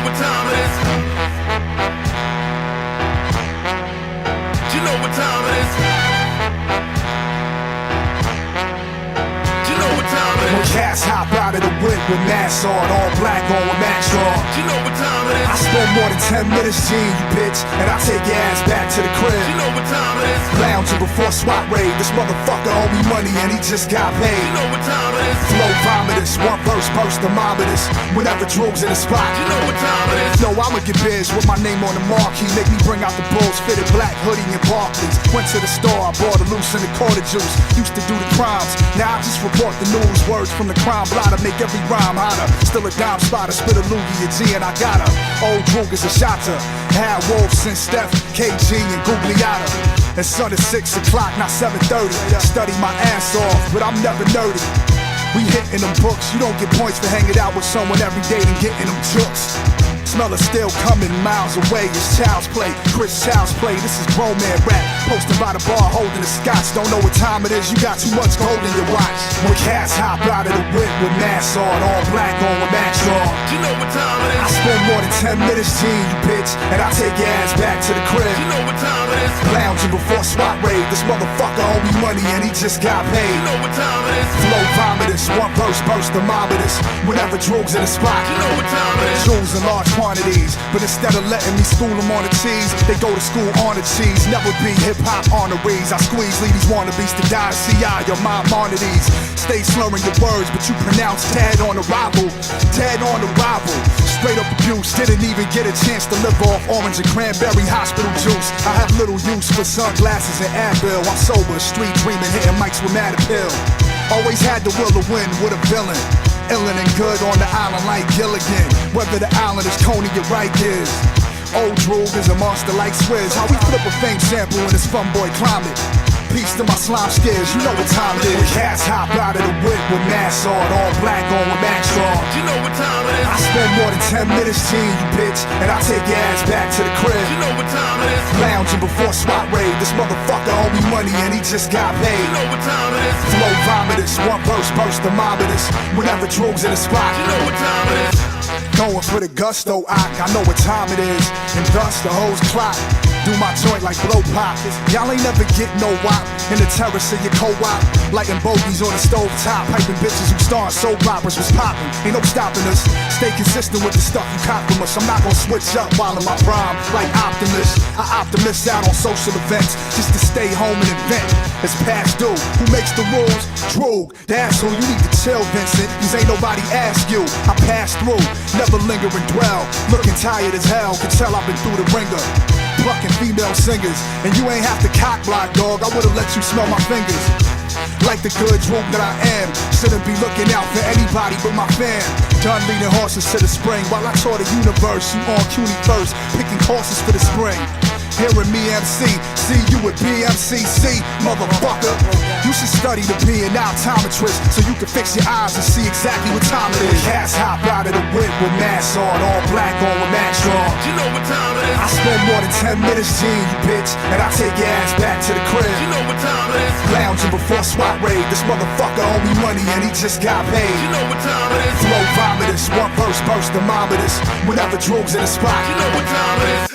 what time it is. You know what time it is. You know what time it is. When cats hop out of the whip with masks on, all black on with max on. You know what time it is. I spend more than 10 minutes seeing you, bitch, and I take your ass back to the crib. You know what time it is. Lounging before SWAT raid. This motherfucker owe me money and he just got paid. You know what time it is. Flow vomitous, one verse burst thermometers. Whenever drugs in the spot. You know what time it is. No, I'ma get biz with my name on the marquee. Make me bring out the bulls, fitted black hoodie and Barclays. Went to the store, I bought a loose and a quarter juice. Used to do the crimes, now I just report the news. Words from the crime blotter make every rhyme hotter. Still a dime spotter, spit a loogie, a G and I got her. Old Droog is a shotter. Had Wolf since Steph, KG and Gugliotta. And son, it's 6 o'clock, not 7:30. Study my ass off, but I'm never nerdy. We hitting them books, you don't get points for hanging out with someone every day and getting them jokes. Smell is still coming miles away, it's child's play, Chris Child's play, this is grown man rap. Posted by the bar, holding the scotch, don't know what time it is, you got too much gold in your watch. When cats hop out of the whip with masks on, all black on with max on. You know what time it I is. spend more than 10 minutes seeing you, bitch, and I take your ass back to the crib. You know what time it is. Lounging before SWAT raid, this motherfucker owe me money and he just got paid. You know what time it is. Flow vomitous, one verse burst thermometers. Whenever drugs in the spot. You know what time it is. Jewels in large quantities, but instead of letting me school them on the cheese, they go to school on the cheese. Never be hip-hop honorees. I squeeze ladies wannabes to die. CI, your mom monitors. Stay slurring your words, but you pronounce Tad on arrival. Tad on arrival. Straight up abuse, didn't even get a chance to live off orange and cranberry hospital juice. I have little use for sunglasses and Advil. I'm sober, street dreaming, hitting mics with mad appeal. Always had the will to win with a villain. Illin' and good on the island like Gilligan. Whether the island is Coney or Rikers. Old Droog is a monster like Swizz. How we flip a fame sample in this fun boy climate. Peace to my slime skids, you know what time it is. Cats hop out of the whip with masks on, all black on with max on. You know what time it is. I spend more than 10 minutes seeing you, bitch, and I take your ass back to the crib. You know what time it is. Lounging before SWAT raid, this motherfucker owe me money and he just got paid. You know what time it is. Flow vomitous, one verse burst thermometers. Whenever drugs in the spot. You know what time it is. Going for the gusto, I know what time it is. And thus the hoes clock. Do my joint like blow pop. Y'all ain't never get no wop in the terrace of your co-op. Lighting bogeys on the stove top. Piping bitches who starring soap operas was popping. Ain't no stopping us. Stay consistent with the stuff you cop from us. I'm not gonna switch up while in my prime like Optimus. I optimist out on social events just to stay home and invent. It's past due. Who makes the rules? Droog. That's who you need to chill, Vincent. Cause ain't nobody ask you. I pass through, never linger and dwell. Looking tired as hell, can tell I've been through the ringer. Plucking female singers, and you ain't have to cock block, dog. I would've let you smell my fingers. Like the good Droog that I am, shouldn't be looking out for anybody but my fam. Done leading horses to the spring, while I tour the universe. You on CUNY first, picking courses for the spring. Hearing me MC, see you at BMCC, motherfucker. You should study to be an optometrist so you can fix your eyes and see exactly what time it is. Cats hop out of the whip with masks on, all black on with max on. You know what time it is. I spend more than 10 minutes seeing you, bitch, and I take your ass back to the crib. You know what time it is. Lounging before SWAT raid, this motherfucker owe me money and he just got paid. You know what time it is. Flow vomitous, one verse burst thermometers. Whenever drugs in the spot. You know what time it is.